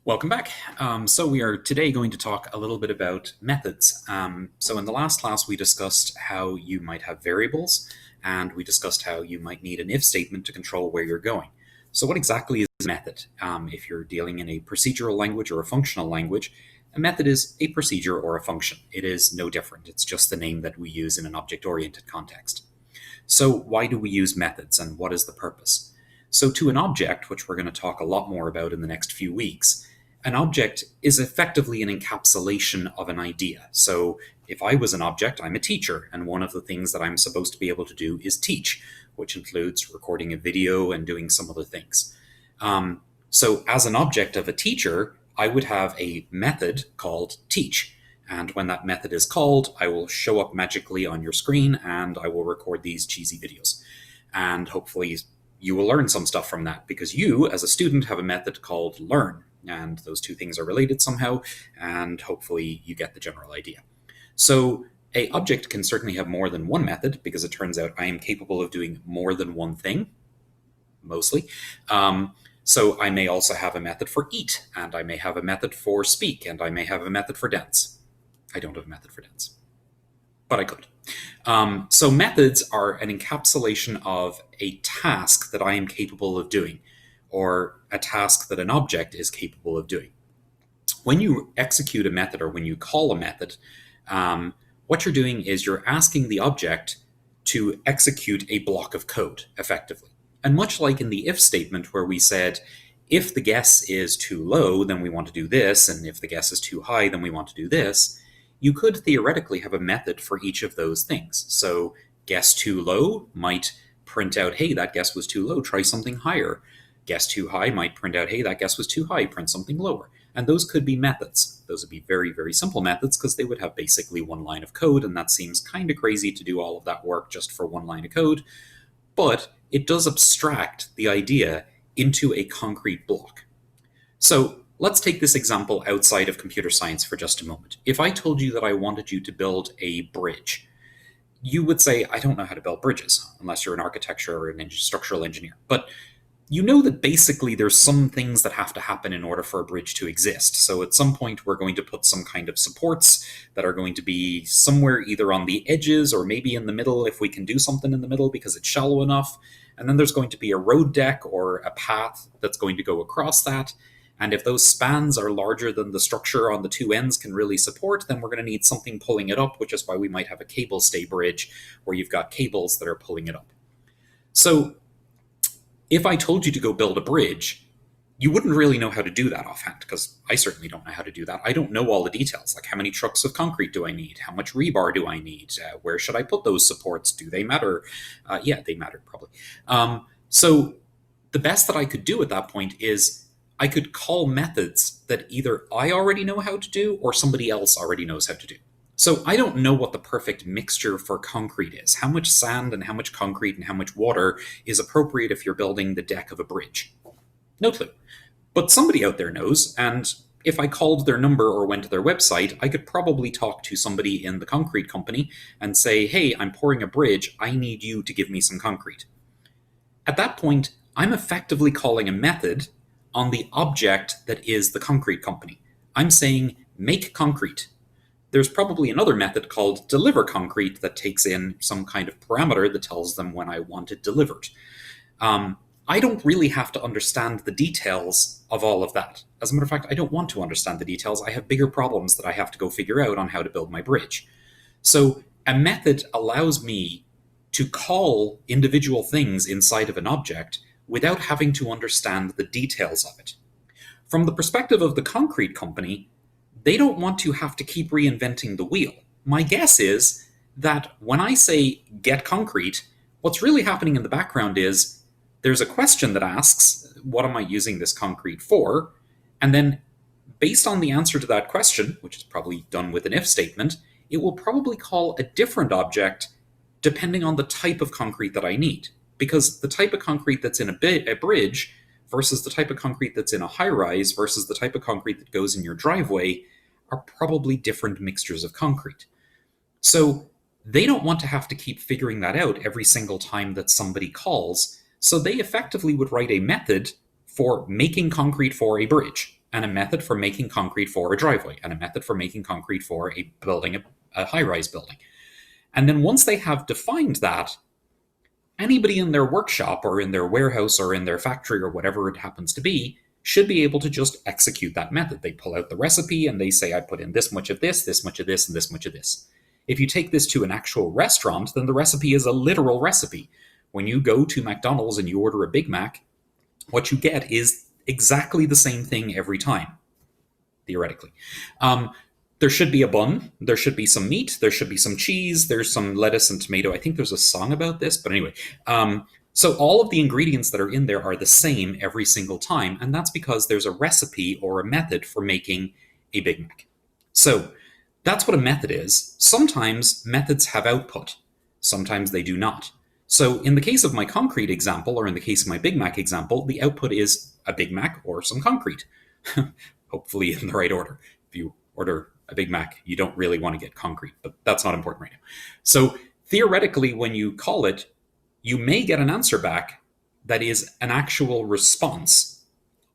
Welcome back. So we are today going to talk a little bit about methods. So in the last class, we discussed how you might have variables, and we discussed how you might need an if statement to control where you're going. So what exactly is a method? If you're dealing in a procedural language or a functional language, a method is a procedure or a function. It is no different. It's just the name that we use in an object-oriented context. So why do we use methods, and what is the purpose? So to an object, which we're going to talk a lot more about in the next few weeks, an object is effectively an encapsulation of an idea. So if I was an object, I'm a teacher, and one of the things that I'm supposed to be able to do is teach, which includes recording a video and doing some other things. So as an object of a teacher, I would have a method called teach. And when that method is called, I will show up magically on your screen and I will record these cheesy videos. And hopefully you will learn some stuff from that because you, as a student, have a method called learn. And those two things are related somehow, and hopefully you get the general idea. So a object can certainly have more than one method because it turns out I am capable of doing more than one thing, mostly. So I may also have a method for eat, and I may have a method for speak, and I may have a method for dance. I don't have a method for dance, but I could. So methods are an encapsulation of a task that I am capable of doing, or a task that an object is capable of doing. When you execute a method or when you call a method, what you're doing is you're asking the object to execute a block of code effectively. And much like in the if statement where we said, if the guess is too low, then we want to do this, and if the guess is too high, then we want to do this, you could theoretically have a method for each of those things. So guess too low might print out, hey, that guess was too low, try something higher. Guess too high might print out, hey, that guess was too high, print something lower. And those could be methods. Those would be very, very simple methods because they would have basically one line of code, and that seems kind of crazy to do all of that work just for one line of code. But it does abstract the idea into a concrete block. So let's take this example outside of computer science for just a moment. If I told you that I wanted you to build a bridge, you would say, I don't know how to build bridges, unless you're an architecture or an structural engineer. But you know that basically there's some things that have to happen in order for a bridge to exist. So at some point, we're going to put some kind of supports that are going to be somewhere either on the edges or maybe in the middle if we can do something in the middle because it's shallow enough. And then there's going to be a road deck or a path that's going to go across that. And if those spans are larger than the structure on the two ends can really support, then we're going to need something pulling it up, which is why we might have a cable stay bridge where you've got cables that are pulling it up. So if I told you to go build a bridge, you wouldn't really know how to do that offhand, because I certainly don't know how to do that. I don't know all the details, like how many trucks of concrete do I need? How much rebar do I need? Where should I put those supports? Do they matter? Yeah, they matter, probably. So the best that I could do at that point is I could call methods that either I already know how to do or somebody else already knows how to do. So I don't know what the perfect mixture for concrete is. How much sand and how much concrete and how much water is appropriate if you're building the deck of a bridge? No clue. But somebody out there knows, and if I called their number or went to their website, I could probably talk to somebody in the concrete company and say, hey, I'm pouring a bridge, I need you to give me some concrete. At that point, I'm effectively calling a method on the object that is the concrete company. I'm saying, make concrete. There's probably another method called deliver concrete that takes in some kind of parameter that tells them when I want it delivered. I don't really have to understand the details of all of that. As a matter of fact, I don't want to understand the details. I have bigger problems that I have to go figure out on how to build my bridge. So a method allows me to call individual things inside of an object without having to understand the details of it. From the perspective of the concrete company, they don't want to have to keep reinventing the wheel. My guess is that when I say get concrete, what's really happening in the background is there's a question that asks, what am I using this concrete for? And then based on the answer to that question, which is probably done with an if statement, it will probably call a different object depending on the type of concrete that I need. Because the type of concrete that's in a bridge versus the type of concrete that's in a high-rise versus the type of concrete that goes in your driveway are probably different mixtures of concrete. So they don't want to have to keep figuring that out every single time that somebody calls, so they effectively would write a method for making concrete for a bridge, and a method for making concrete for a driveway, and a method for making concrete for a building, a high-rise building. And then once they have defined that, anybody in their workshop or in their warehouse or in their factory or whatever it happens to be should be able to just execute that method. They pull out the recipe and they say, I put in this much of this much of this, and this much of this. If you take this to an actual restaurant, then the recipe is a literal recipe. When you go to McDonald's and you order a Big Mac, what you get is exactly the same thing every time, theoretically. There should be a bun, there should be some meat, there should be some cheese, there's some lettuce and tomato. I think there's a song about this, but anyway. So all of the ingredients that are in there are the same every single time, and that's because there's a recipe or a method for making a Big Mac. So that's what a method is. Sometimes methods have output, sometimes they do not. So in the case of my concrete example, or in the case of my Big Mac example, the output is a Big Mac or some concrete, hopefully in the right order. If you order a Big Mac, you don't really want to get concrete, but that's not important right now. So theoretically, when you call it, you may get an answer back that is an actual response.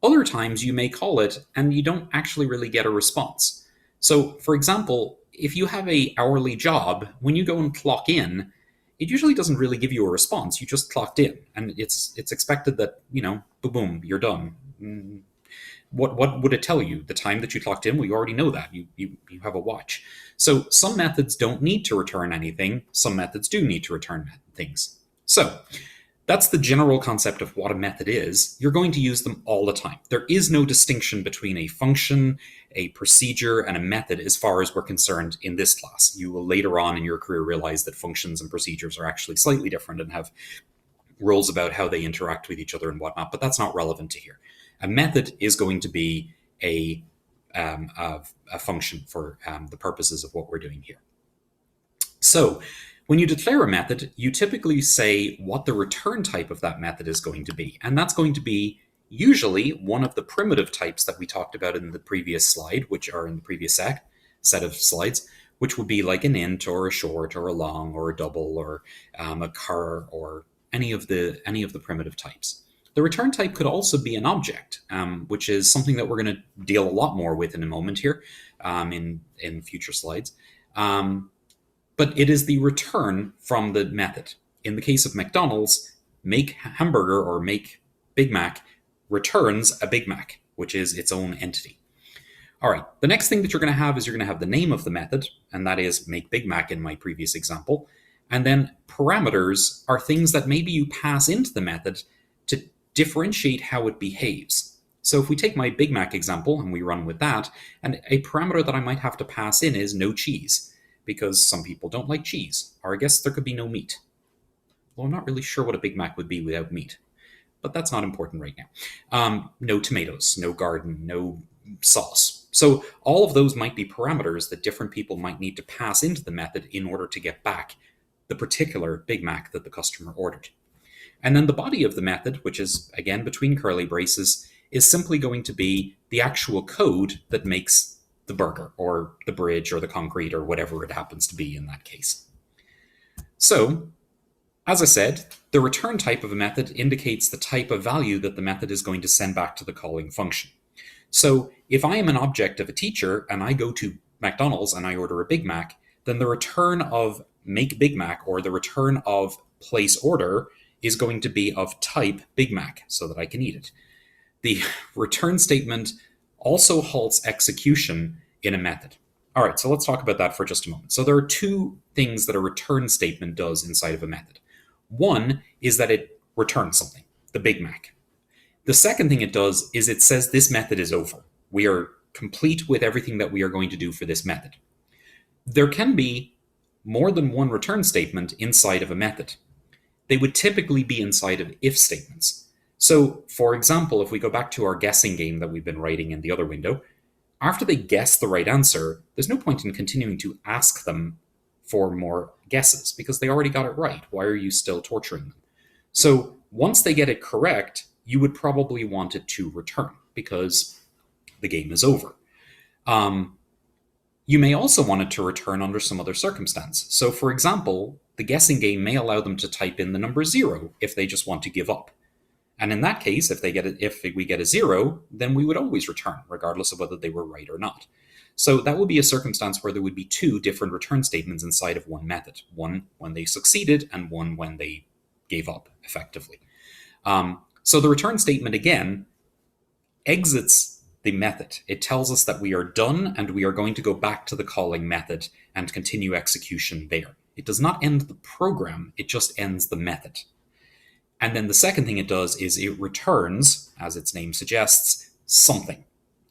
Other times you may call it and you don't actually really get a response. So for example, if you have an hourly job, when you go and clock in, it usually doesn't really give you a response. You just clocked in, and it's expected that, boom, you're done. What would it tell you? The time that you clocked in? Well, you already know that. You have a watch. So some methods don't need to return anything. Some methods do need to return things. So that's the general concept of what a method is. You're going to use them all the time. There is no distinction between a function, a procedure, and a method as far as we're concerned in this class. You will later on in your career realize that functions and procedures are actually slightly different and have rules about how they interact with each other and whatnot, but that's not relevant to here. A method is going to be a function for the purposes of what we're doing here. So when you declare a method, you typically say what the return type of that method is going to be. And that's going to be usually one of the primitive types that we talked about in the previous slide, which are in the previous set of slides, which would be like an int or a short or a long or a double or a char or any of the primitive types. The return type could also be an object, which is something that we're going to deal a lot more with in a moment here in future slides. But it is the return from the method. In the case of McDonald's, make hamburger or make Big Mac returns a Big Mac, which is its own entity. All right, the next thing that you're going to have is you're going to have the name of the method, and that is make Big Mac in my previous example. And then parameters are things that maybe you pass into the method to differentiate how it behaves. So if we take my Big Mac example and we run with that, and a parameter that I might have to pass in is no cheese, because some people don't like cheese, or I guess there could be no meat. Well, I'm not really sure what a Big Mac would be without meat, but that's not important right now. No tomatoes, no garden, no sauce. So all of those might be parameters that different people might need to pass into the method in order to get back the particular Big Mac that the customer ordered. And then the body of the method, which is, again, between curly braces, is simply going to be the actual code that makes the burger or the bridge or the concrete or whatever it happens to be in that case. So, as I said, the return type of a method indicates the type of value that the method is going to send back to the calling function. So if I am an object of a teacher and I go to McDonald's and I order a Big Mac, then the return of make Big Mac or the return of place order is going to be of type Big Mac so that I can eat it. The return statement also halts execution in a method. All right, so let's talk about that for just a moment. So there are two things that a return statement does inside of a method. One is that it returns something, the Big Mac. The second thing it does is it says this method is over. We are complete with everything that we are going to do for this method. There can be more than one return statement inside of a method. They would typically be inside of if statements. So, for example, if we go back to our guessing game that we've been writing in the other window, after they guess the right answer, there's no point in continuing to ask them for more guesses because they already got it right. Why are you still torturing them? So once they get it correct, you would probably want it to return because the game is over. You may also want it to return under some other circumstance. So for example, the guessing game may allow them to type in the number 0 if they just want to give up. And in that case, if we get a 0, then we would always return, regardless of whether they were right or not. So that would be a circumstance where there would be two different return statements inside of one method, one when they succeeded and one when they gave up, effectively. So the return statement, again, exits the method. It tells us that we are done and we are going to go back to the calling method and continue execution there. It does not end the program, it just ends the method. And then the second thing it does is it returns, as its name suggests, something,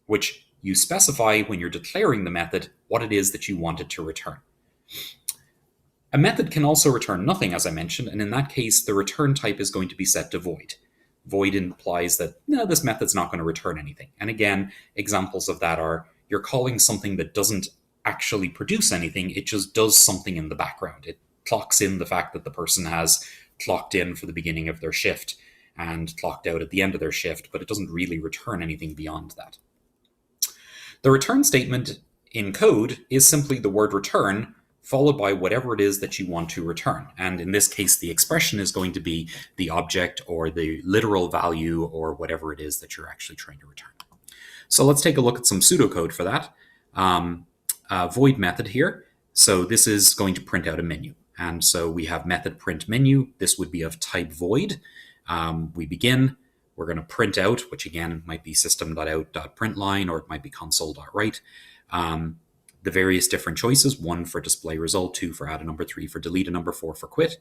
which you specify when you're declaring the method what it is that you want it to return. A method can also return nothing, as I mentioned, and in that case, the return type is going to be set to void. Void implies that, no, this method's not going to return anything. And again, examples of that are you're calling something that doesn't actually produce anything, it just does something in the background. It clocks in the fact that the person has clocked in for the beginning of their shift and clocked out at the end of their shift, but it doesn't really return anything beyond that. The return statement in code is simply the word return followed by whatever it is that you want to return. And in this case, the expression is going to be the object or the literal value or whatever it is that you're actually trying to return. So let's take a look at some pseudocode for that. Void method here. So this is going to print out a menu. And so we have method print menu. This would be of type void. We begin. We're going to print out, which again might be system.out.println, or it might be console.write. The various different choices, 1 for display result, 2 for add a number, 3 for delete a number, 4 for quit.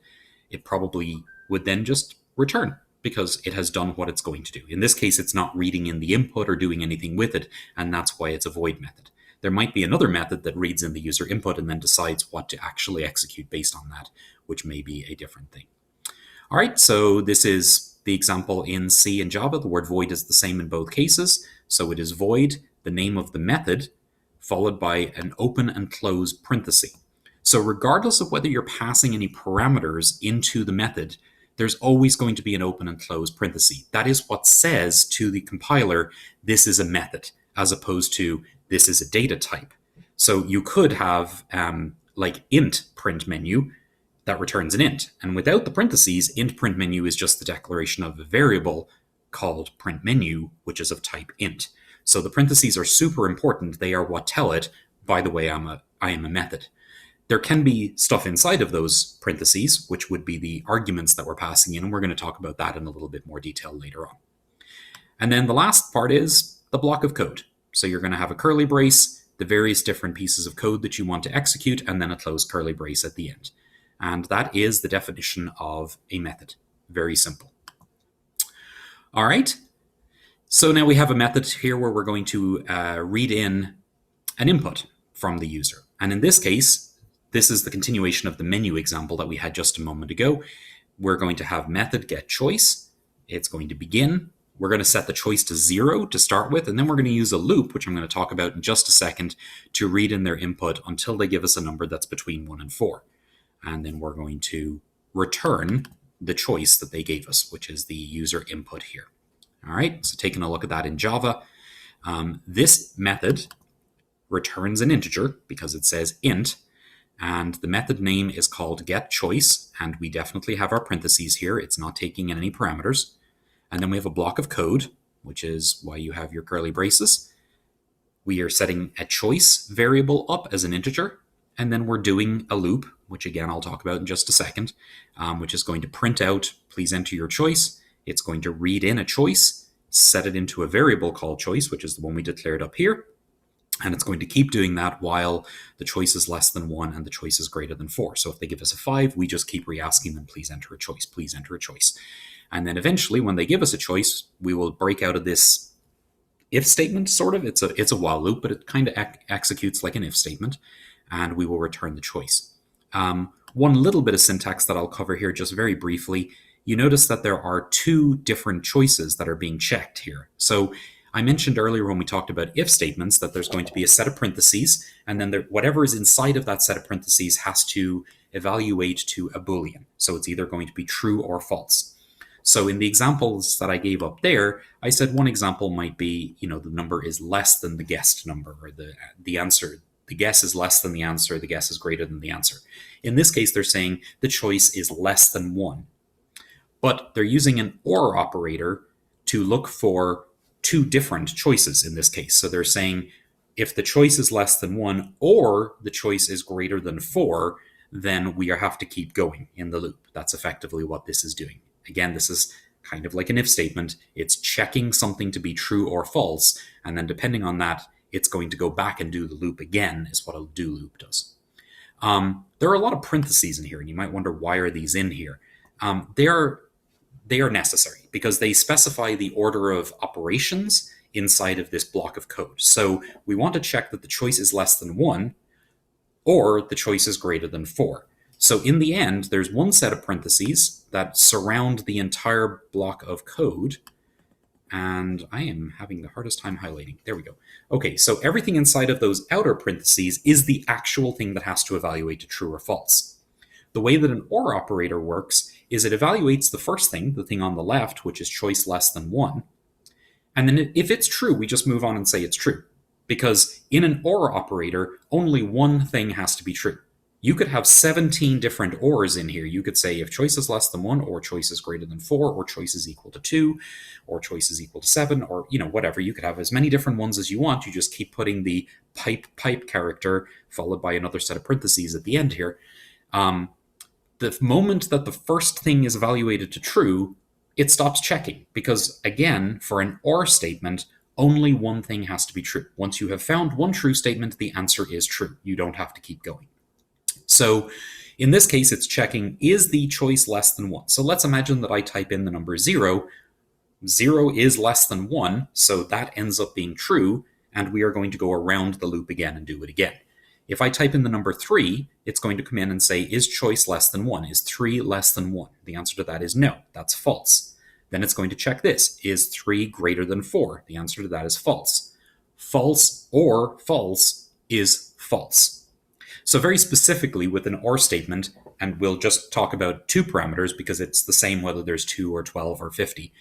It probably would then just return because it has done what it's going to do. In this case, it's not reading in the input or doing anything with it, and that's why it's a void method. There might be another method that reads in the user input and then decides what to actually execute based on that, which may be a different thing. All right, so this is the example in C and Java. The word void is the same in both cases. So it is void, the name of the method, followed by an open and close parenthesis. So regardless of whether you're passing any parameters into the method, there's always going to be an open and close parenthesis. That is what says to the compiler, this is a method, as opposed to this is a data type. So you could have like int print menu that returns an int. And without the parentheses, int print menu is just the declaration of a variable called print menu, which is of type int. So the parentheses are super important. They are what tell it, by the way, I am a method. There can be stuff inside of those parentheses, which would be the arguments that we're passing in, and we're going to talk about that in a little bit more detail later on. And then the last part is the block of code. So you're going to have a curly brace, the various different pieces of code that you want to execute, and then a closed curly brace at the end. And that is the definition of a method. Very simple. All right. So now we have a method here where we're going to read in an input from the user. And in this case, this is the continuation of the menu example that we had just a moment ago. We're going to have method get choice. It's going to begin. We're going to set the choice to 0 to start with, and then we're going to use a loop, which I'm going to talk about in just a second, to read in their input until they give us a number that's between 1 and 4. And then we're going to return the choice that they gave us, which is the user input here. All right, so taking a look at that in Java, this method returns an integer because it says int, and the method name is called getChoice, and we definitely have our parentheses here. It's not taking in any parameters. And then we have a block of code, which is why you have your curly braces. We are setting a choice variable up as an integer, and then we're doing a loop, which again I'll talk about in just a second, which is going to print out, please enter your choice. It's going to read in a choice, set it into a variable called choice, which is the one we declared up here. And it's going to keep doing that while the choice is less than 1 and the choice is greater than 4. So if they give us a 5, we just keep re-asking them, please enter a choice, please enter a choice. And then eventually, when they give us a choice, we will break out of this if statement, sort of. It's a while loop, but it kind of executes like an if statement, and we will return the choice. One little bit of syntax that I'll cover here just very briefly. You notice that there are 2 different choices that are being checked here. So I mentioned earlier when we talked about if statements that there's going to be a set of parentheses, and then whatever is inside of that set of parentheses has to evaluate to a Boolean. So it's either going to be true or false. So in the examples that I gave up there, I said one example might be, the number is less than the guessed number, or the answer. The guess is less than the answer, the guess is greater than the answer. In this case, they're saying the choice is less than 1. but they're using an OR operator to look for two different choices in this case. So they're saying if the choice is less than 1 or the choice is greater than 4, then we have to keep going in the loop. That's effectively what this is doing. Again, this is kind of like an if statement. It's checking something to be true or false, and then depending on that, it's going to go back and do the loop again, is what a do loop does. There are a lot of parentheses in here, and you might wonder, why are these in here? They are necessary because they specify the order of operations inside of this block of code. So we want to check that the choice is less than 1 or the choice is greater than 4. So in the end, there's one set of parentheses that surround the entire block of code. And I am having the hardest time highlighting. There we go. Okay, so everything inside of those outer parentheses is the actual thing that has to evaluate to true or false. The way that an OR operator works is it evaluates the first thing, the thing on the left, which is choice less than 1. And then if it's true, we just move on and say it's true. Because in an OR operator, only one thing has to be true. You could have 17 different ORs in here. You could say if choice is less than 1, or choice is greater than 4, or choice is equal to 2, or choice is equal to 7, or whatever. You could have as many different ones as you want. You just keep putting the pipe character followed by another set of parentheses at the end here. The moment that the first thing is evaluated to true, it stops checking. Because again, for an OR statement, only one thing has to be true. Once you have found one true statement, the answer is true. You don't have to keep going. So in this case, it's checking, is the choice less than 1? So let's imagine that I type in the number 0. 0 is less than 1, so that ends up being true, and we are going to go around the loop again and do it again. If I type in the number 3, it's going to come in and say, is choice less than 1? Is 3 less than 1? The answer to that is no, that's false. Then it's going to check this, is 3 greater than 4? The answer to that is false. False or false is false. So very specifically with an OR statement, and we'll just talk about 2 parameters because it's the same whether there's 2 or 12 or 50.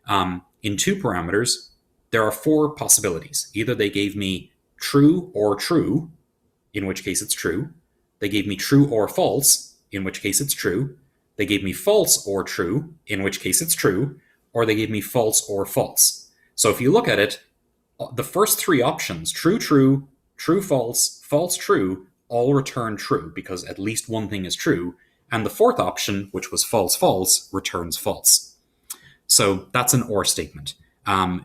In 2 parameters, there are 4 possibilities. Either they gave me true or true, in which case it's true. They gave me true or false, in which case it's true. They gave me false or true, in which case it's true. Or they gave me false or false. So if you look at it, the first 3 options, true, true, true, false, false, true, all return true because at least one thing is true. And the 4th option, which was false, false, returns false. So that's an OR statement.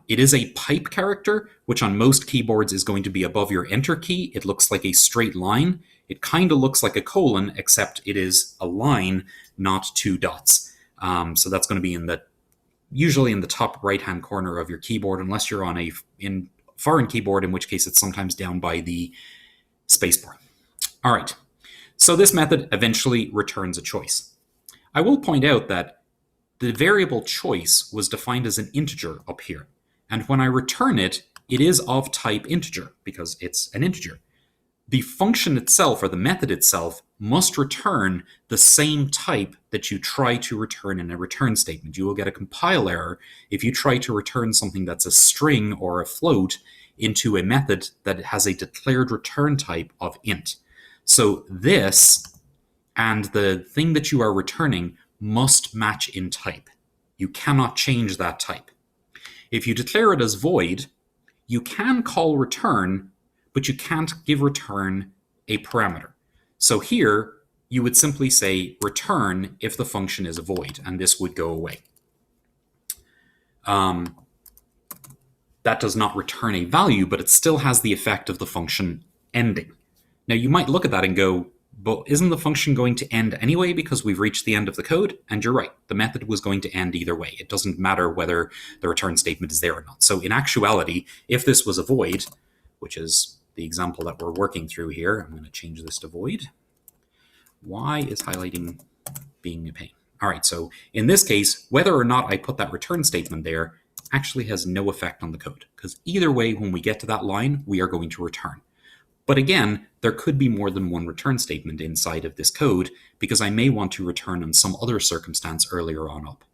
It is a pipe character, which on most keyboards is going to be above your enter key. It looks like a straight line. It kind of looks like a colon, except it is a line, not 2 dots. So that's going to be usually in the top right-hand corner of your keyboard, unless you're on a foreign keyboard, in which case it's sometimes down by the spacebar. All right, so this method eventually returns a choice. I will point out that the variable choice was defined as an integer up here. And when I return it, it is of type integer because it's an integer. The function itself, or the method itself, must return the same type that you try to return in a return statement. You will get a compile error if you try to return something that's a string or a float into a method that has a declared return type of int. So this and the thing that you are returning must match in type. You cannot change that type. If you declare it as void, you can call return, but you can't give return a parameter. So here, you would simply say return if the function is a void, and this would go away. That does not return a value, but it still has the effect of the function ending. Now, you might look at that and go, but isn't the function going to end anyway because we've reached the end of the code? And you're right. The method was going to end either way. It doesn't matter whether the return statement is there or not. So in actuality, if this was a void, which is the example that we're working through here, I'm going to change this to void. Why is highlighting being a pain? All right, so in this case, whether or not I put that return statement there actually has no effect on the code because either way, when we get to that line, we are going to return. But again, there could be more than one return statement inside of this code because I may want to return in some other circumstance earlier on up.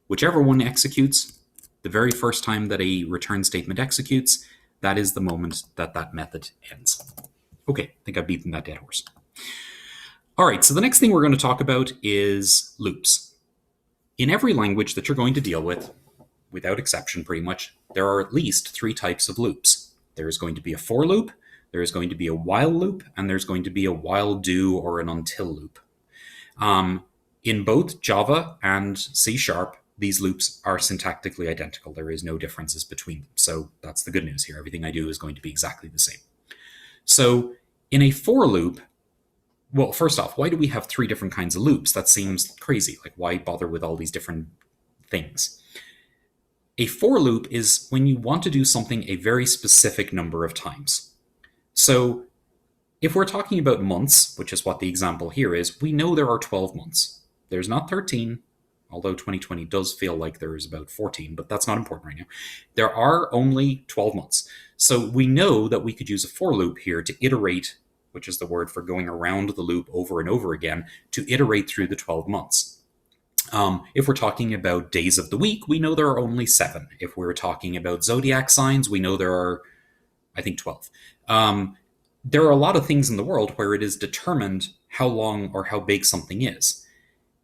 Whichever one executes, the very first time that a return statement executes, that is the moment that that method ends. Okay, I think I've beaten that dead horse. All right, so the next thing we're going to talk about is loops. In every language that you're going to deal with, without exception pretty much, there are at least 3 types of loops. There is going to be a for loop, there is going to be a while loop, and there's going to be a while do or an until loop. In both Java and C#, these loops are syntactically identical. There is no differences between them. So that's the good news here. Everything I do is going to be exactly the same. So in a for loop, well, first off, why do we have 3 different kinds of loops? That seems crazy. Like, why bother with all these different things? A for loop is when you want to do something a very specific number of times. So if we're talking about months, which is what the example here is, we know there are 12 months. There's not 13, although 2020 does feel like there is about 14, but that's not important right now. There are only 12 months. So we know that we could use a for loop here to iterate, which is the word for going around the loop over and over again, to iterate through the 12 months. If we're talking about days of the week, we know there are only 7. If we're talking about zodiac signs, we know there are, I think, 12. There are a lot of things in the world where it is determined how long or how big something is.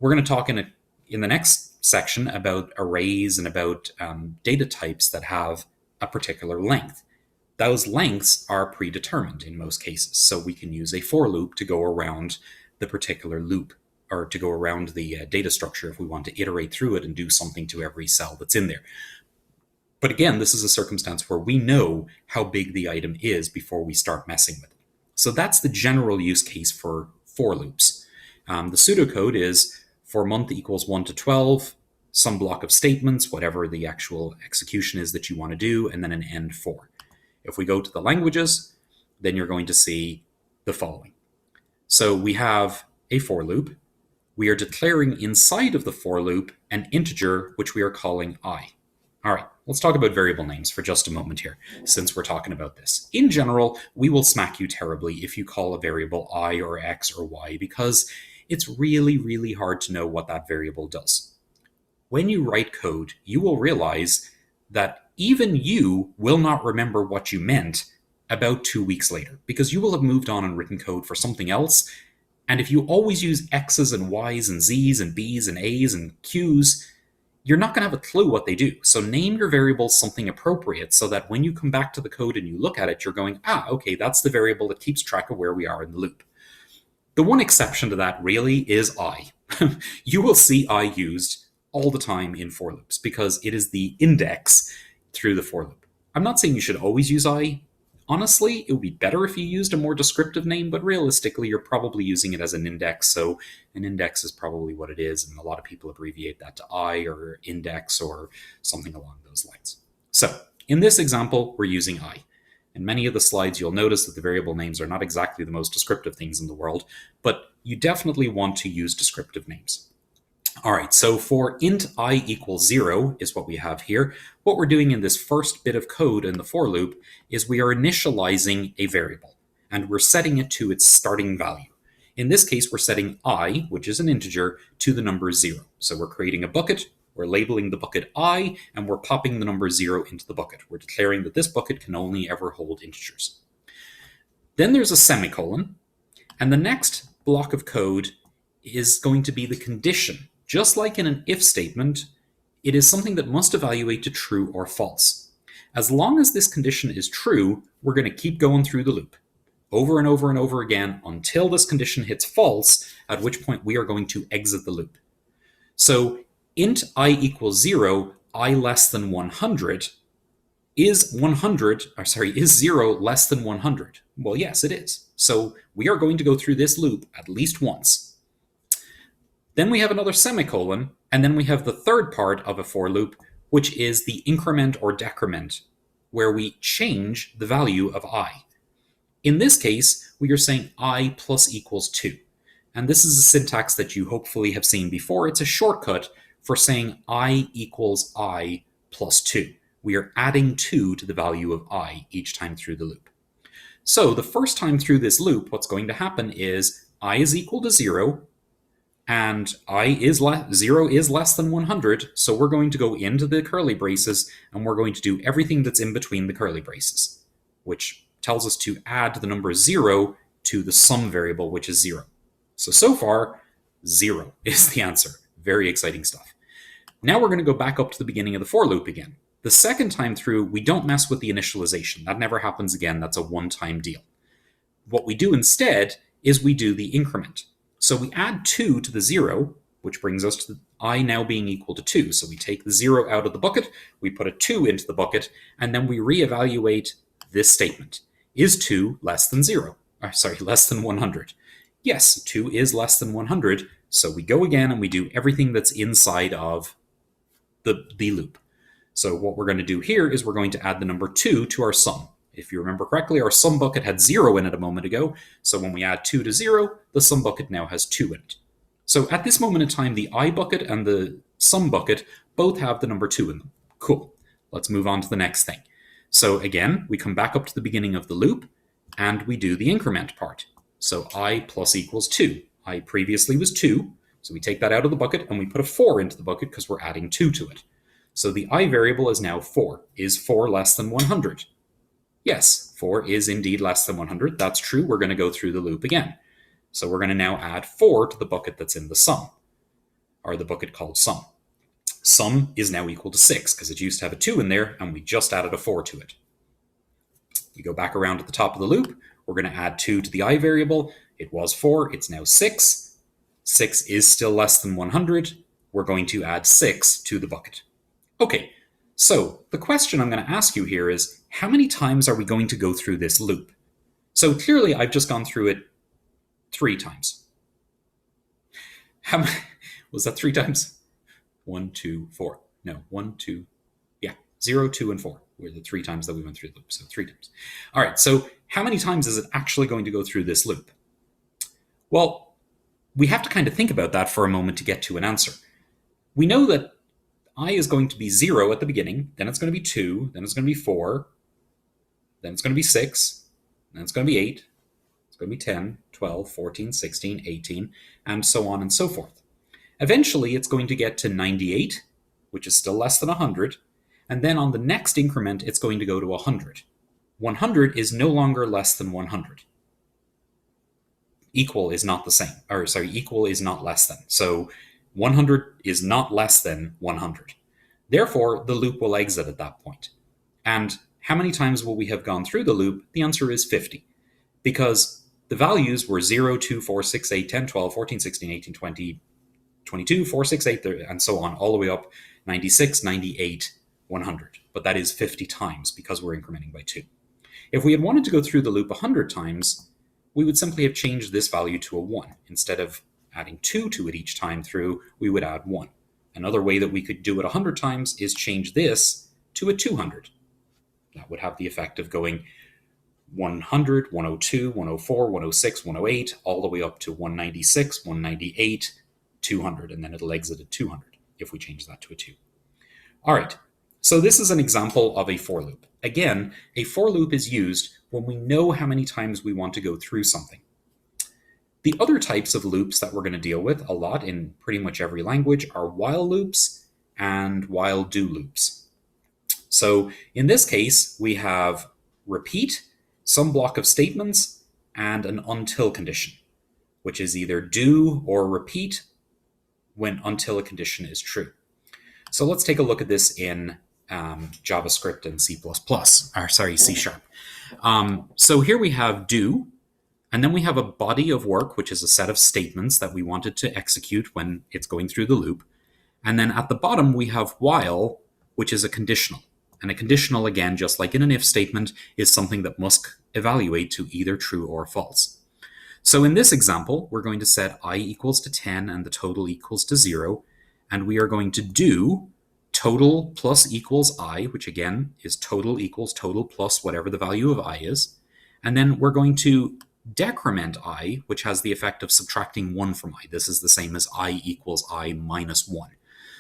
We're going to talk in the next section about arrays and about data types that have a particular length. Those lengths are predetermined in most cases, so we can use a for loop to go around the particular loop, or to go around the data structure if we want to iterate through it and do something to every cell that's in there. But again, this is a circumstance where we know how big the item is before we start messing with it. So that's the general use case for loops. The pseudocode is for month equals 1 to 12, some block of statements, whatever the actual execution is that you want to do, and then an end for. If we go to the languages, then you're going to see the following. So we have a for loop. We are declaring inside of the for loop an integer, which we are calling I. All right, let's talk about variable names for just a moment here, since we're talking about this. In general, we will smack you terribly if you call a variable I or X or Y, because it's really, really hard to know what that variable does. When you write code, you will realize that even you will not remember what you meant about 2 weeks later, because you will have moved on and written code for something else. And if you always use X's and Y's and Z's and B's and A's and Q's, you're not going to have a clue what they do. So name your variables something appropriate so that when you come back to the code and you look at it, you're going, okay, that's the variable that keeps track of where we are in the loop. The one exception to that really is I. You will see I used all the time in for loops because it is the index through the for loop. I'm not saying you should always use I. Honestly, it would be better if you used a more descriptive name, but realistically, you're probably using it as an index, so an index is probably what it is, and a lot of people abbreviate that to I or index or something along those lines. So, in this example, we're using I. In many of the slides, you'll notice that the variable names are not exactly the most descriptive things in the world, but you definitely want to use descriptive names. All right, so for int I equals 0 is what we have here. What we're doing in this first bit of code in the for loop is we are initializing a variable, and we're setting it to its starting value. In this case, we're setting I, which is an integer, to the number 0. So we're creating a bucket, we're labeling the bucket I, and we're popping the number 0 into the bucket. We're declaring that this bucket can only ever hold integers. Then there's a semicolon, and the next block of code is going to be the condition. Just like in an if statement, it is something that must evaluate to true or false. As long as this condition is true, we're going to keep going through the loop over and over and over again until this condition hits false, at which point we are going to exit the loop. So int I equals 0, I less than 100, is 0 less than 100? Well, yes, it is. So we are going to go through this loop at least once. Then we have another semicolon, and then we have the third part of a for loop, which is the increment or decrement, where we change the value of I. In this case, we are saying I plus equals 2. And this is a syntax that you hopefully have seen before. It's a shortcut for saying I equals I plus 2. We are adding 2 to the value of I each time through the loop. So the first time through this loop, what's going to happen is I is equal to 0, and 0 is less than 100, so we're going to go into the curly braces, and we're going to do everything that's in between the curly braces, which tells us to add the number 0 to the sum variable, which is 0. So far, 0 is the answer. Very exciting stuff. Now we're going to go back up to the beginning of the for loop again. The second time through, we don't mess with the initialization. That never happens again. That's a one-time deal. What we do instead is we do the increment. So we add 2 to the 0, which brings us to I now being equal to 2. So we take the 0 out of the bucket, we put a 2 into the bucket, and then we reevaluate this statement. Is 2 less than 0? Less than 100. Yes, 2 is less than 100, so we go again and we do everything that's inside of the loop. So what we're going to do here is we're going to add the number 2 to our sum. If you remember correctly, our sum bucket had 0 in it a moment ago, so when we add 2 to 0, the sum bucket now has 2 in it. So at this moment in time, the I bucket and the sum bucket both have the number 2 in them. Cool. Let's move on to the next thing. So again, we come back up to the beginning of the loop, and we do the increment part. So I plus equals 2. I previously was 2, so we take that out of the bucket, and we put a 4 into the bucket because we're adding 2 to it. So the I variable is now 4. Is 4 less than 100? Yes, 4 is indeed less than 100. That's true. We're going to go through the loop again. So we're going to now add 4 to the bucket that's in the sum, or the bucket called sum. Sum is now equal to 6 because it used to have a 2 in there, and we just added a 4 to it. We go back around to the top of the loop. We're going to add 2 to the I variable. It was 4. It's now 6. 6 is still less than 100. We're going to add 6 to the bucket. Okay, so the question I'm going to ask you here is, how many times are we going to go through this loop? So clearly, I've just gone through it 3 times. How many? Was that 3 times? 1, 2, 4. No, 1, 2. Yeah, 0, 2, and 4 were the 3 times that we went through the loop. So 3 times. All right, so how many times is it actually going to go through this loop? Well, we have to kind of think about that for a moment to get to an answer. We know that I is going to be 0 at the beginning, then it's going to be 2, then it's going to be 4, then it's going to be 6, then it's going to be 8, it's going to be 10, 12, 14, 16, 18, and so on and so forth. Eventually, it's going to get to 98, which is still less than 100, and then on the next increment, it's going to go to 100. 100 is no longer less than 100. Equal is not the same, equal is not less than. So 100 is not less than 100. Therefore, the loop will exit at that point. And how many times will we have gone through the loop? The answer is 50. Because the values were 0, 2, 4, 6, 8, 10, 12, 14, 16, 18, 20, 22, 4, 6, 8, and so on, all the way up 96, 98, 100. But that is 50 times because we're incrementing by 2. If we had wanted to go through the loop 100 times, we would simply have changed this value to a 1. Instead of adding 2 to it each time through, we would add 1. Another way that we could do it 100 times is change this to a 200. That would have the effect of going 100, 102, 104, 106, 108, all the way up to 196, 198, 200, and then it'll exit at 200 if we change that to a 2. All right, so this is an example of a for loop. Again, a for loop is used when we know how many times we want to go through something. The other types of loops that we're going to deal with a lot in pretty much every language are while loops and while do loops. So in this case, we have repeat, some block of statements, and an until condition, which is either do or repeat when until a condition is true. So let's take a look at this in JavaScript and C#. So here we have do, and then we have a body of work, which is a set of statements that we wanted to execute when it's going through the loop. And then at the bottom, we have while, which is a conditional. And a conditional, again, just like in an if statement, is something that must evaluate to either true or false. So in this example, we're going to set I equals to 10 and the total equals to 0. And we are going to do total plus equals I, which again is total equals total plus whatever the value of I is. And then we're going to decrement I, which has the effect of subtracting 1 from I. This is the same as I equals I minus 1.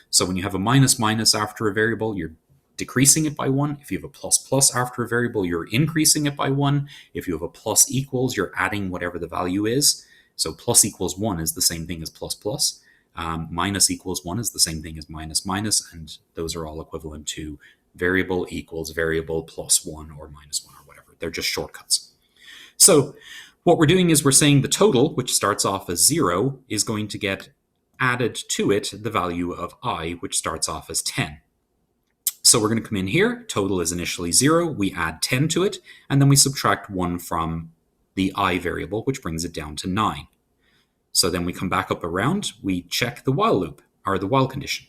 So when you have a minus minus after a variable, you're decreasing it by 1. If you have a plus plus after a variable, you're increasing it by 1. If you have a plus equals, you're adding whatever the value is. So plus equals 1 is the same thing as plus plus. Minus equals 1 is the same thing as minus minus, and those are all equivalent to variable equals variable plus 1 or minus 1 or whatever. They're just shortcuts. So what we're doing is we're saying the total, which starts off as 0, is going to get added to it the value of I, which starts off as 10. So we're going to come in here. Total is initially 0. We add 10 to it, and then we subtract 1 from the I variable, which brings it down to 9. So then we come back up around. We check the while loop, or the while condition,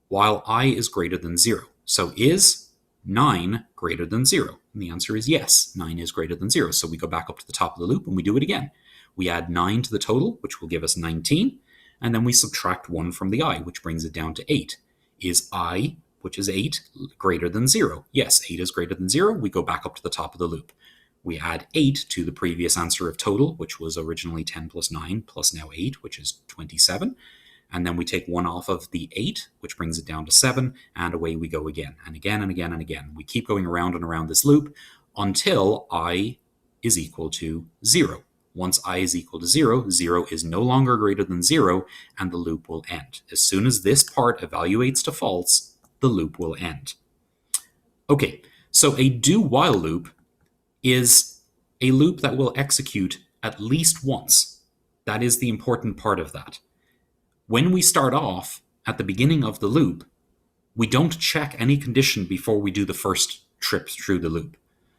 while I is greater than 0. So is 9 greater than 0? And the answer is yes, 9 is greater than 0. So we go back up to the top of the loop and we do it again. We add 9 to the total, which will give us 19, and then we subtract 1 from the I, which brings it down to 8. Is I, which is 8, greater than 0? Yes, 8 is greater than 0. We go back up to the top of the loop. We add 8 to the previous answer of total, which was originally 10 plus 9 plus now 8, which is 27. And then we take 1 off of the 8, which brings it down to 7, and away we go again, and again, and again, and again. We keep going around and around this loop until I is equal to 0. Once I is equal to 0, 0 is no longer greater than 0, and the loop will end. As soon as this part evaluates to false, the loop will end. Okay, so a do-while loop is a loop that will execute at least once. That is the important part of that. When we start off at the beginning of the loop, we don't check any condition before we do the first trip through the loop.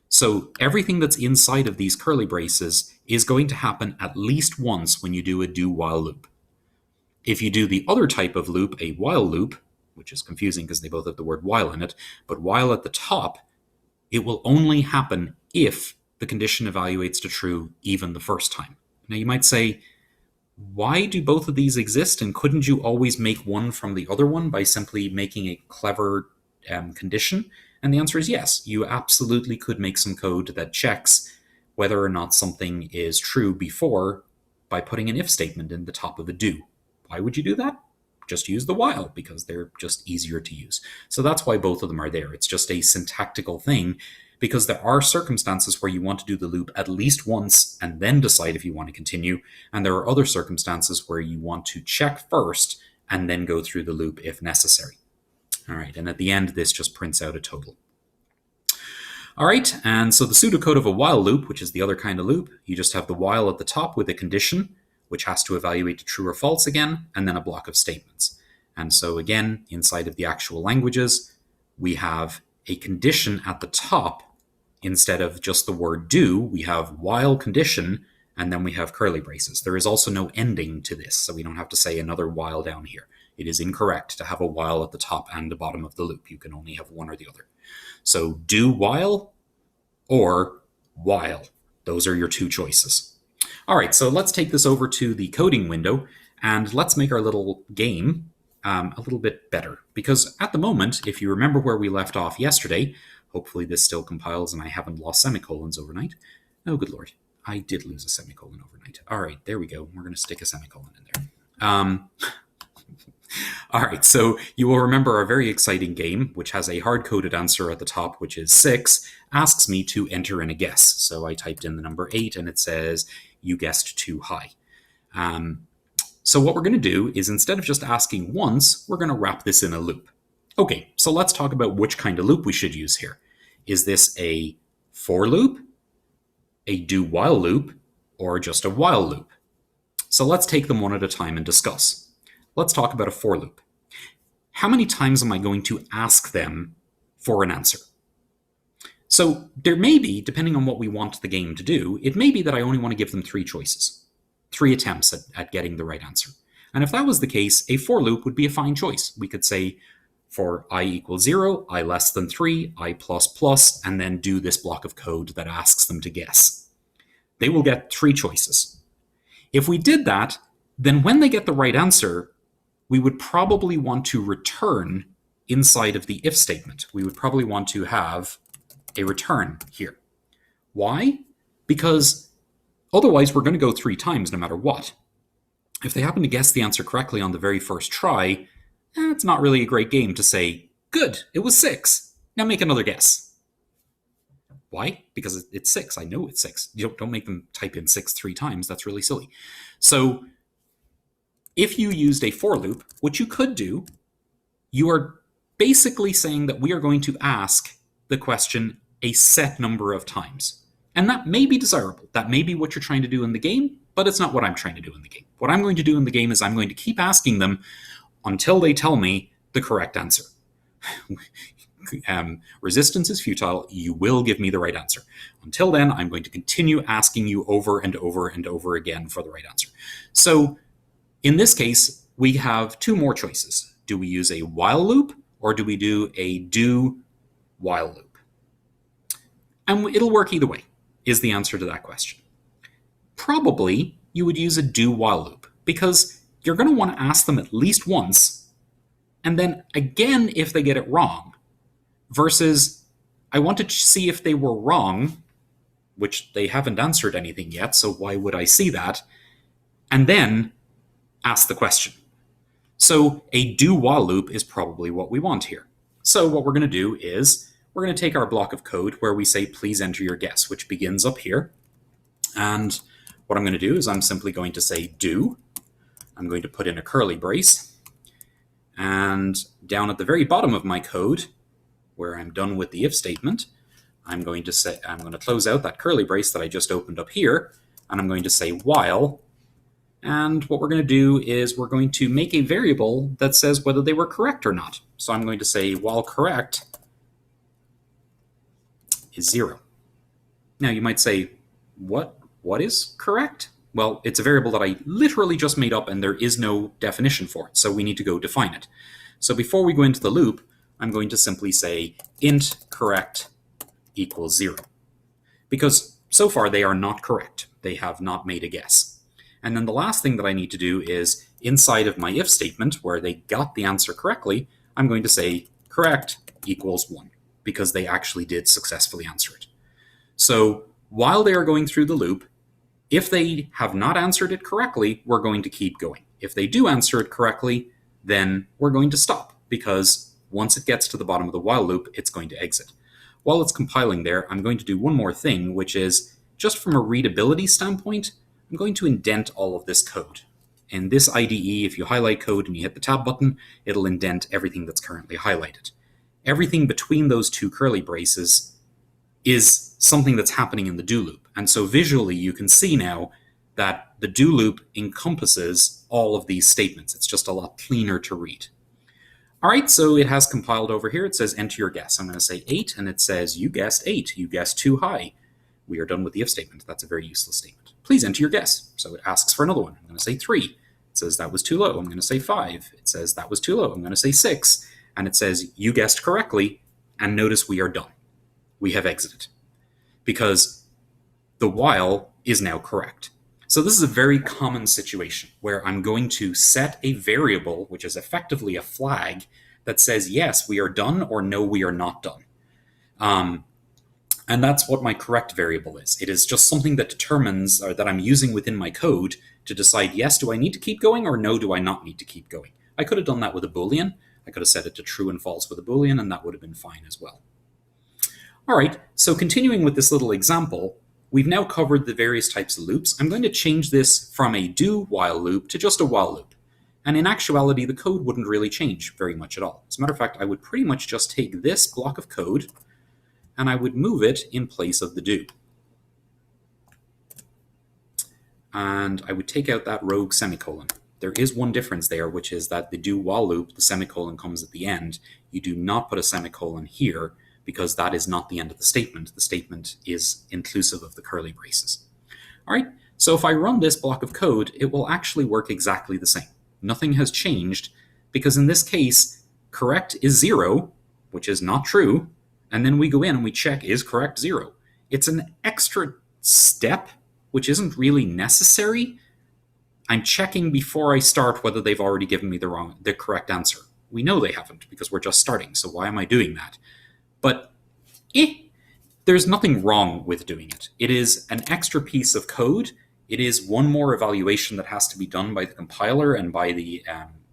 So everything that's inside of these curly braces is going to happen at least once when you do a do-while loop. If you do the other type of loop, a while loop, which is confusing because they both have the word while in it, but while at the top, it will only happen if the condition evaluates to true even the first time. Now you might say, why do both of these exist, and couldn't you always make one from the other one by simply making a clever condition? And the answer is yes, you absolutely could make some code that checks whether or not something is true before by putting an if statement in the top of a do. Why would you do that? Just use the while, because they're just easier to use. So that's why both of them are there. It's just a syntactical thing, because there are circumstances where you want to do the loop at least once and then decide if you want to continue, and there are other circumstances where you want to check first and then go through the loop if necessary. All right, and at the end, this just prints out a total. All right, and so the pseudocode of a while loop, which is the other kind of loop, you just have the while at the top with a condition, which has to evaluate to true or false again, and then a block of statements. And so again, inside of the actual languages, we have a condition at the top. Instead of just the word do, we have while condition, and then we have curly braces. There is also no ending to this, so we don't have to say another while down here. It is incorrect to have a while at the top and the bottom of the loop. You can only have one or the other. So do while or while. Those are your two choices. All right, so let's take this over to the coding window, and let's make our little game a little bit better. Because at the moment, if you remember where we left off yesterday, hopefully this still compiles and I haven't lost semicolons overnight. Oh, good Lord. I did lose a semicolon overnight. All right, there we go. We're going to stick a semicolon in there. All right, so you will remember our very exciting game, which has a hard-coded answer at the top, which is 6, asks me to enter in a guess. So I typed in the number 8, and it says, you guessed too high. So what we're going to do is, instead of just asking once, we're going to wrap this in a loop. Okay, so let's talk about which kind of loop we should use here. Is this a for loop, a do-while loop, or just a while loop? So let's take them one at a time and discuss. Let's talk about a for loop. How many times am I going to ask them for an answer? So there may be, depending on what we want the game to do, it may be that I only want to give them 3 choices, 3 attempts at getting the right answer. And if that was the case, a for loop would be a fine choice. We could say for I equals 0, I less than 3, I plus plus, and then do this block of code that asks them to guess. They will get 3 choices. If we did that, then when they get the right answer, we would probably want to return inside of the if statement. We would probably want to have a return here. Why? Because otherwise we're going to go 3 times no matter what. If they happen to guess the answer correctly on the very first try, it's not really a great game to say, good, it was 6. Now make another guess. Why? Because it's 6. I know it's 6. You don't make them type in 6 3 times. That's really silly. So if you used a for loop, what you could do, you are basically saying that we are going to ask the question a set number of times. And that may be desirable. That may be what you're trying to do in the game. But it's not what I'm trying to do in the game. What I'm going to do in the game is I'm going to keep asking them until they tell me the correct answer. Resistance is futile. You will give me the right answer. Until then, I'm going to continue asking you over and over and over again for the right answer. So in this case, we have two more choices. Do we use a while loop or do we do a do while loop? And it'll work either way, is the answer to that question. Probably you would use a do while loop because you're going to want to ask them at least once and then again if they get it wrong, versus I want to see if they were wrong, which they haven't answered anything yet, so why would I see that? And then ask the question. So a do while loop is probably what we want here. So what we're going to do is we're going to take our block of code where we say please enter your guess, which begins up here. And what I'm going to do is I'm simply going to say do. I'm going to put in a curly brace. And down at the very bottom of my code, where I'm done with the if statement, I'm going to close out that curly brace that I just opened up here, and I'm going to say while. And what we're going to do is we're going to make a variable that says whether they were correct or not. So I'm going to say while correct is 0. Now you might say, what is correct? Well, it's a variable that I literally just made up and there is no definition for it, so we need to go define it. So before we go into the loop, I'm going to simply say int correct equals 0. Because so far they are not correct. They have not made a guess. And then the last thing that I need to do is inside of my if statement where they got the answer correctly, I'm going to say correct equals 1 because they actually did successfully answer it. So while they are going through the loop, if they have not answered it correctly, we're going to keep going. If they do answer it correctly, then we're going to stop because once it gets to the bottom of the while loop, it's going to exit. While it's compiling there, I'm going to do one more thing, which is just from a readability standpoint, I'm going to indent all of this code. In this IDE, if you highlight code and you hit the tab button, it'll indent everything that's currently highlighted. Everything between those two curly braces is something that's happening in the do loop. And so visually you can see now that the do loop encompasses all of these statements. It's just a lot cleaner to read. All right, so it has compiled over here. It says enter your guess. I'm going to say 8, and it says you guessed 8. You guessed too high. We are done with the if statement. That's a very useless statement. Please enter your guess. So it asks for another one. I'm going to say 3. It says that was too low. I'm going to say 5. It says that was too low. I'm going to say 6. And it says you guessed correctly, and notice we are done. We have exited because the while is now correct. So this is a very common situation where I'm going to set a variable, which is effectively a flag, that says, yes, we are done, or no, we are not done. And that's what my correct variable is. It is just something that determines, or that I'm using within my code to decide, yes, do I need to keep going, or no, do I not need to keep going? I could have done that with a Boolean. I could have set it to true and false with a Boolean, and that would have been fine as well. All right, so continuing with this little example, we've now covered the various types of loops. I'm going to change this from a do while loop to just a while loop. And in actuality, the code wouldn't really change very much at all. As a matter of fact, I would pretty much just take this block of code and I would move it in place of the do. And I would take out that rogue semicolon. There is one difference there, which is that the do while loop, the semicolon comes at the end. You do not put a semicolon here because that is not the end of the statement. The statement is inclusive of the curly braces. All right, so if I run this block of code, it will actually work exactly the same. Nothing has changed because in this case, correct is 0, which is not true, and then we go in and we check is correct 0. It's an extra step, which isn't really necessary. I'm checking before I start whether they've already given me the correct answer. We know they haven't because we're just starting, so why am I doing that? But there's nothing wrong with doing it. It is an extra piece of code. It is one more evaluation that has to be done by the compiler and by the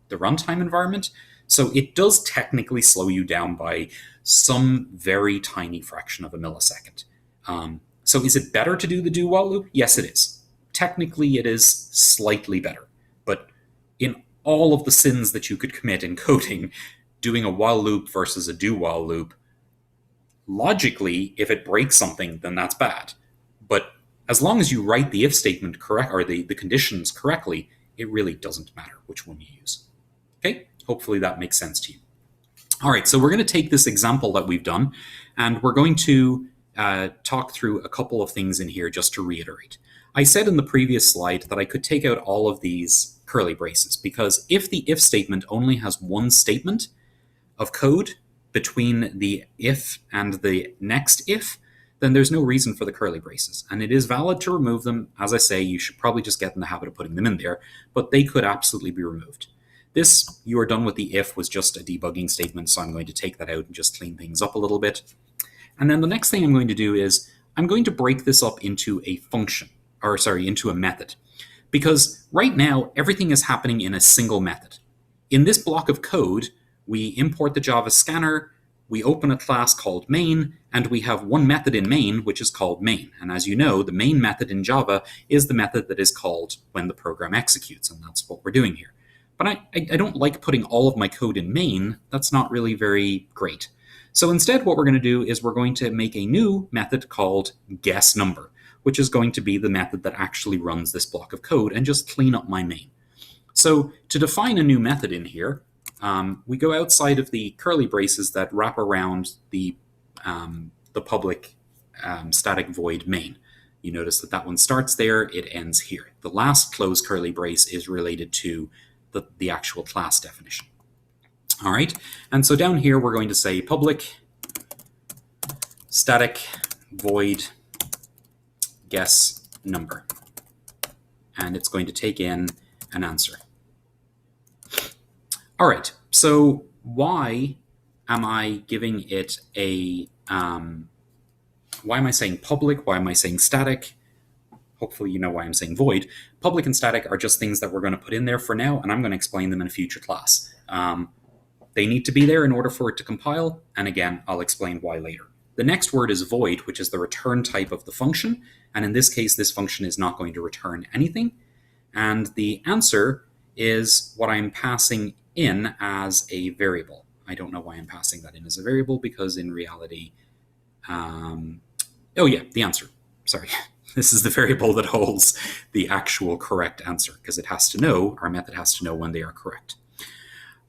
runtime environment. So it does technically slow you down by some very tiny fraction of a millisecond. So is it better to do the do while loop? Yes, it is. Technically, it is slightly better. But in all of the sins that you could commit in coding, doing a while loop versus a do while loop, logically, if it breaks something, then that's bad. But as long as you write the if statement correct, or the conditions correctly, it really doesn't matter which one you use. Okay, hopefully that makes sense to you. All right, so we're going to take this example that we've done, and we're going to talk through a couple of things in here just to reiterate. I said in the previous slide that I could take out all of these curly braces, because if the if statement only has one statement of code between the if and the next if, then there's no reason for the curly braces. And it is valid to remove them. As I say, you should probably just get in the habit of putting them in there, but they could absolutely be removed. This, you are done with the if, was just a debugging statement, so I'm going to take that out and just clean things up a little bit. And then the next thing I'm going to do is I'm going to break this up into a function, or sorry, into a method. Because right now, everything is happening in a single method. In this block of code, we import the Java scanner, we open a class called main, and we have one method in main, which is called main. And as you know, the main method in Java is the method that is called when the program executes, and that's what we're doing here. But I don't like putting all of my code in main. That's not really very great. So instead, what we're going to do is we're going to make a new method called guessNumber, which is going to be the method that actually runs this block of code and just clean up my main. So to define a new method in here, we go outside of the curly braces that wrap around the public static void main. You notice that that one starts there, it ends here. The last closed curly brace is related to the actual class definition. All right, and so down here we're going to say public static void guess number, and it's going to take in an answer. All right, so why am I giving it a, why am I saying public? Why am I saying static? Hopefully you know why I'm saying void. Public and static are just things that we're going to put in there for now, and I'm going to explain them in a future class. They need to be there in order for it to compile, and again, I'll explain why later. The next word is void, which is the return type of the function, and in this case, this function is not going to return anything. And the answer is what I'm passing in as a variable. I don't know why I'm passing that in as a variable, because in reality, oh yeah, the answer, sorry. This is the variable that holds the actual correct answer, because it has to know, our method has to know when they are correct.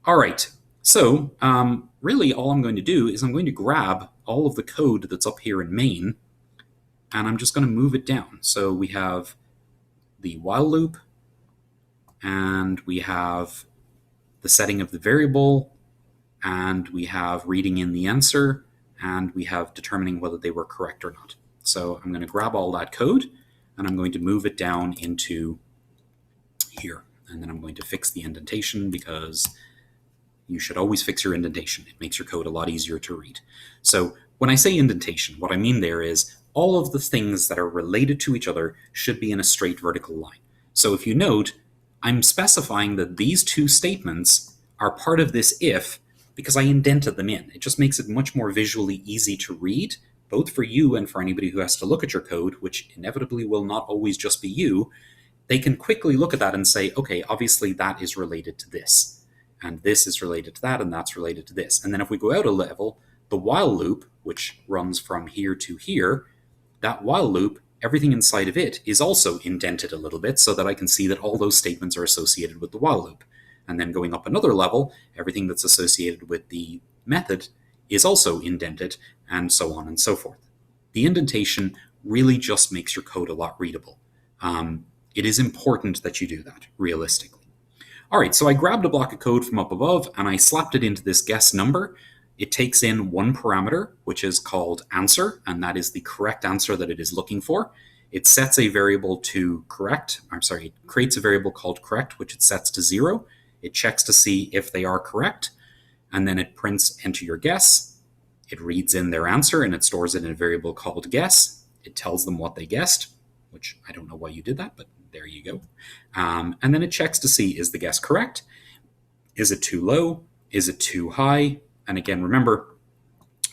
All right, so really all I'm going to do is I'm going to grab all of the code that's up here in main, and I'm just going to move it down. So we have the while loop, and we have the setting of the variable, and we have reading in the answer, and we have determining whether they were correct or not. So I'm going to grab all that code, and I'm going to move it down into here. And then I'm going to fix the indentation, because you should always fix your indentation. It makes your code a lot easier to read. So when I say indentation, what I mean there is all of the things that are related to each other should be in a straight vertical line. So if you note, I'm specifying that these two statements are part of this if because I indented them in. It just makes it much more visually easy to read, both for you and for anybody who has to look at your code, which inevitably will not always just be you. They can quickly look at that and say, okay, obviously that is related to this, and this is related to that, and that's related to this. And then if we go out a level, the while loop, which runs from here to here, that while loop, everything inside of it is also indented a little bit so that I can see that all those statements are associated with the while loop. And then going up another level, everything that's associated with the method is also indented, and so on and so forth. The indentation really just makes your code a lot readable. It is important that you do that, realistically. All right, so I grabbed a block of code from up above, and I slapped it into this guess number. It takes in one parameter, which is called answer, and that is the correct answer that it is looking for. It sets a variable to correct, it creates a variable called correct, which it sets to 0. It checks to see if they are correct, and then it prints enter your guess. It reads in their answer, and it stores it in a variable called guess. It tells them what they guessed, which I don't know why you did that, but there you go. And then it checks to see, is the guess correct? Is it too low? Is it too high? And again, remember,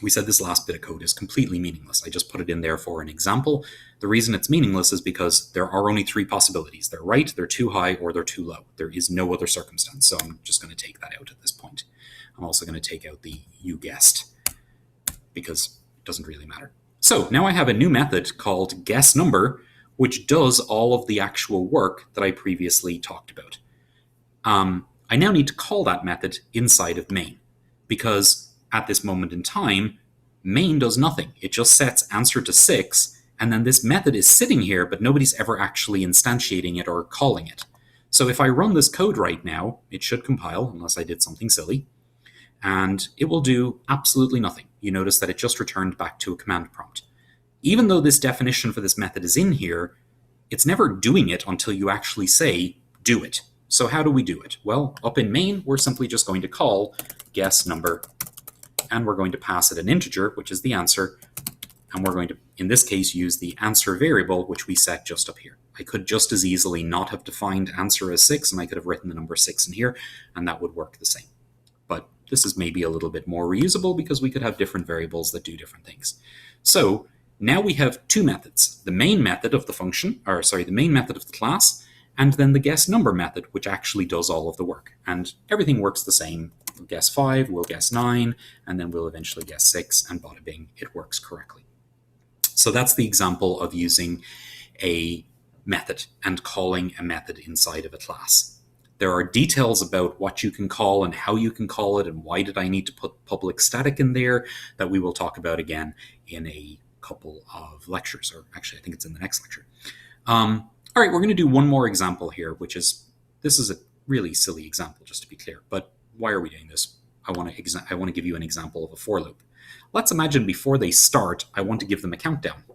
we said this last bit of code is completely meaningless. I just put it in there for an example. The reason it's meaningless is because there are only 3 possibilities. They're right, they're too high, or they're too low. There is no other circumstance, so I'm just going to take that out at this point. I'm also going to take out the you guessed, because it doesn't really matter. So now I have a new method called guessNumber, which does all of the actual work that I previously talked about. I now need to call that method inside of main, because at this moment in time, main does nothing. It just sets answer to 6, and then this method is sitting here, but nobody's ever actually instantiating it or calling it. So if I run this code right now, it should compile, unless I did something silly, and it will do absolutely nothing. You notice that it just returned back to a command prompt. Even though this definition for this method is in here, it's never doing it until you actually say, do it. So how do we do it? Well, up in main, we're simply just going to call guess number, and we're going to pass it an integer, which is the answer, and we're going to, in this case, use the answer variable, which we set just up here. I could just as easily not have defined answer as 6, and I could have written the number 6 in here, and that would work the same. But this is maybe a little bit more reusable because we could have different variables that do different things. So now we have two methods, the main method of the function, or sorry, the main method of the class, and then the guess number method, which actually does all of the work. And everything works the same. We'll guess 5, we'll guess 9, and then we'll eventually guess 6, and bada bing, it works correctly. So that's the example of using a method and calling a method inside of a class. There are details about what you can call and how you can call it and why did I need to put public static in there that we will talk about again in a couple of lectures, or actually I think it's in the next lecture. All right, we're going to do one more example here, this is a really silly example, just to be clear, but why are we doing this? I want to give you an example of a for loop. Let's imagine before they start, I want to give them a countdown.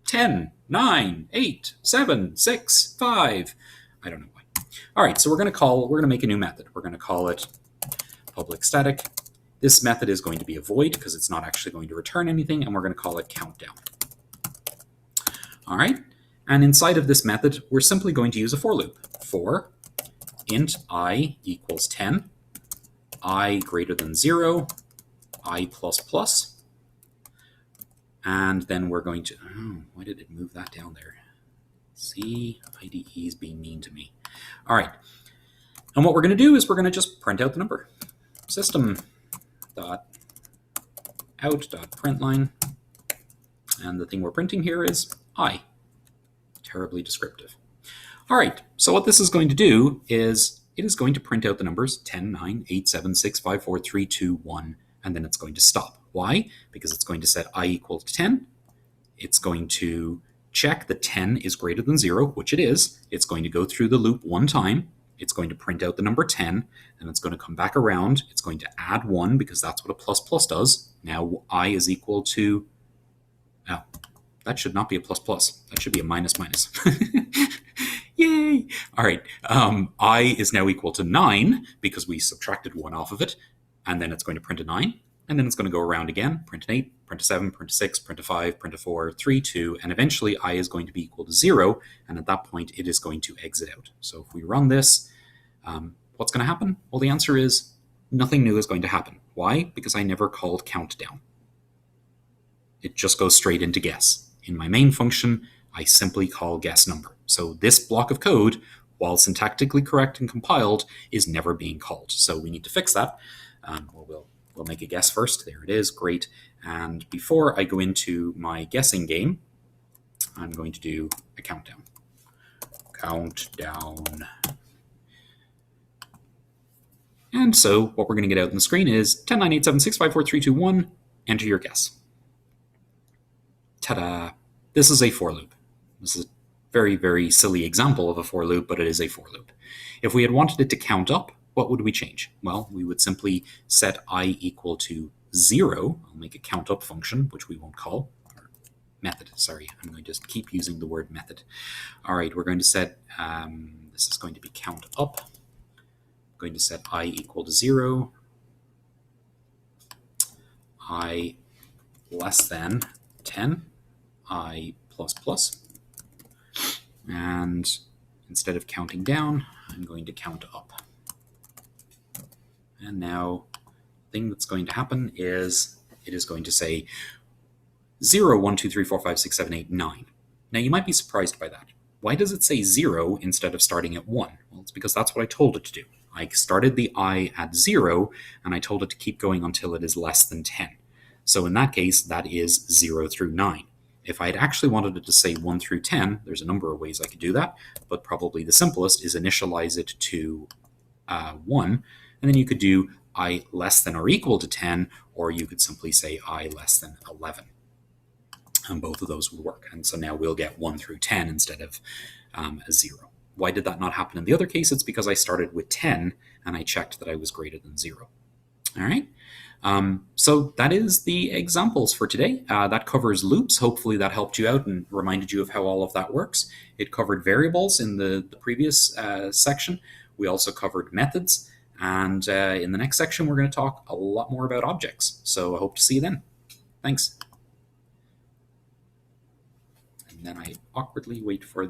10, 9, 8, 7, 6, 5. I don't know why. All right, so we're going to make a new method. We're going to call it public static. This method is going to be a void because it's not actually going to return anything, and we're going to call it countdown. All right, and inside of this method, we're simply going to use a for loop. For int I equals 10, I greater than 0, I plus plus, and then we're going to, why did it move that down there? See, IDE is being mean to me. All right, and what we're going to do is we're going to just print out the number. System.out.println, and the thing we're printing here is I. Terribly descriptive. All right, so what this is going to do is it is going to print out the numbers 10, 9, 8, 7, 6, 5, 4, 3, 2, 1, and then it's going to stop. Why? Because it's going to set I equal to 10. It's going to check that 10 is greater than 0, which it is. It's going to go through the loop one time. It's going to print out the number 10, and it's going to come back around. It's going to add 1 because that's what a plus plus does. Now I is equal to, oh, that should not be a plus plus. That should be a minus minus. Yay! All right, I is now equal to 9 because we subtracted 1 off of it, and then it's going to print a 9, and then it's going to go around again, print an 8, print a 7, print a 6, print a 5, print a 4, 3, 2, and eventually I is going to be equal to 0, and at that point it is going to exit out. So if we run this, what's going to happen? Well, the answer is nothing new is going to happen. Why? Because I never called countdown. It just goes straight into guess. In my main function, I simply call guess number. So this block of code, while syntactically correct and compiled, is never being called. So we need to fix that. We'll make a guess first. There it is. Great. And before I go into my guessing game, I'm going to do a countdown. Countdown. And so what we're going to get out on the screen is 10, 9, 8, 7, 6, 5, 4, 3, 2, 1. Enter your guess. Ta-da! This is a for loop. This is a very, very silly example of a for loop, but it is a for loop. If we had wanted it to count up, what would we change? Well, we would simply set I equal to 0. I'll make a count up function, which we won't call. Or method, sorry. I'm going to just keep using the word method. All right, we're going to set, this is going to be count up. I'm going to set I equal to 0. I less than 10. I plus plus. And instead of counting down, I'm going to count up. And now the thing that's going to happen is it is going to say 0, 1, 2, 3, 4, 5, 6, 7, 8, 9. Now you might be surprised by that. Why does it say 0 instead of starting at 1? Well, it's because that's what I told it to do. I started the I at 0, and I told it to keep going until it is less than 10. So in that case, that is 0 through 9. If I had actually wanted it to say 1 through 10, there's a number of ways I could do that, but probably the simplest is initialize it to 1, and then you could do I less than or equal to 10, or you could simply say I less than 11. And both of those would work. And so now we'll get 1 through 10 instead of a 0. Why did that not happen in the other case? It's because I started with 10 and I checked that I was greater than 0. All right. So that is the examples for today. That covers loops. Hopefully that helped you out and reminded you of how all of that works. It covered variables in the previous section. We also covered methods. And in the next section, we're going to talk a lot more about objects. So I hope to see you then. Thanks. And then I awkwardly wait for